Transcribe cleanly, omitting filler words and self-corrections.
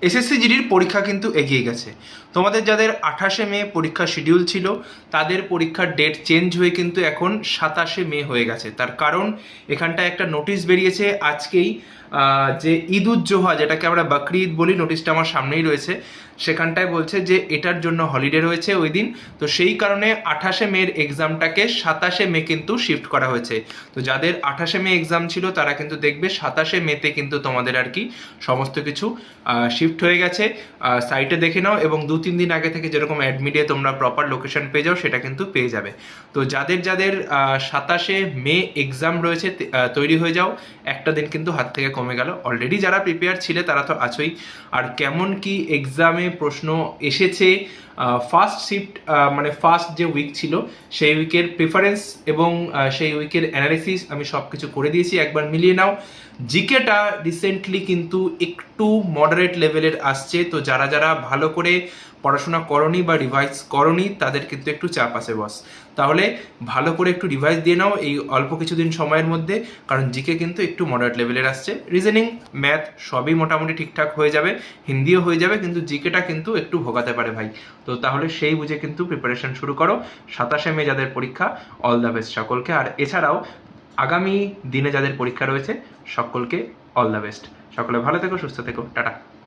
SSC জিডির পরীক্ষা কিন্তু এগিয়ে গেছে। তোমাদের যাদের 28শে মে পরীক্ষা শিডিউল ছিল তাদের পরীক্ষার ডেট চেঞ্জ হয়ে কিন্তু এখন 27শে মে হয়ে গেছে। তার কারণ এখানটায় একটা নোটিশ বেরিয়েছে আজকেই, যে ঈদ উজ জোহা, যেটাকে আমরা বকরি ঈদ বলি, নোটিশটা আমার সামনেই রয়েছে। সেখানটায় বলছে যে এটার জন্য হলিডে রয়েছে ওই দিন, তো সেই কারণে 28শে মের এক্সামটাকে 27শে মে কিন্তু শিফট করা হয়েছে। তো যাদের 28শে মে এক্সাম ছিল তারা কিন্তু দেখবে 27শে মেতে কিন্তু তোমাদের আর কি সমস্ত কিছু শিফট হয়ে গেছে। সাইটে দেখে নাও, এবং 2-3 দিন আগে থেকে যেরকম অ্যাডমিটে তোমরা প্রপার লোকেশন পেয়ে যাও সেটা কিন্তু পেয়ে যাবে। তো যাদের যাদের 27শে মে এক্সাম রয়েছে তৈরি হয়ে যাও, একটা দিন কিন্তু হাত থেকে কমে গেল। অলরেডি যারা প্রিপেয়ার ছিলে তারা তো আছোই। আর কেমন কি এক্সামে প্রশ্ন এসেছে, ফার্স্ট শিফট মানে ফার্স্ট যে উইক ছিল সেই উইকের প্রেফারেন্স এবং সেই উইকের অ্যানালিসিস আমি সব কিছু করে দিয়েছি, একবার মিলিয়ে নাও। জিকেটা রিসেন্টলি কিন্তু একটু মডারেট লেভেলের আসছে, তো যারা যারা ভালো করে পড়াশোনা করনি বা রিভাইজ করনি তাদের কিন্তু একটু চাপ আছে বস। তাহলে ভালো করে একটু রিভাইজ দিয়ে নাও এই অল্প কিছুদিন সময়ের মধ্যে, কারণ জিকে কিন্তু একটু মডারেট লেভেলের আসছে। রিজনিং, ম্যাথ সবই মোটামুটি ঠিকঠাক হয়ে যাবে, হিন্দিও হয়ে যাবে, কিন্তু জিকেটা কিন্তু একটু ভোগাতে পারে ভাই। তো তাহলে সেই বুঝে কিন্তু প্রিপারেশন শুরু করো। 27শে মে যাদের পরীক্ষা, অল দ্য বেস্ট সকলকে। আর এছাড়াও আগামী দিনে যাদের পরীক্ষা রয়েছে সকলকে অল দ্য বেস্ট। সকলে ভালো থেকো, সুস্থ থেকো, টাটা।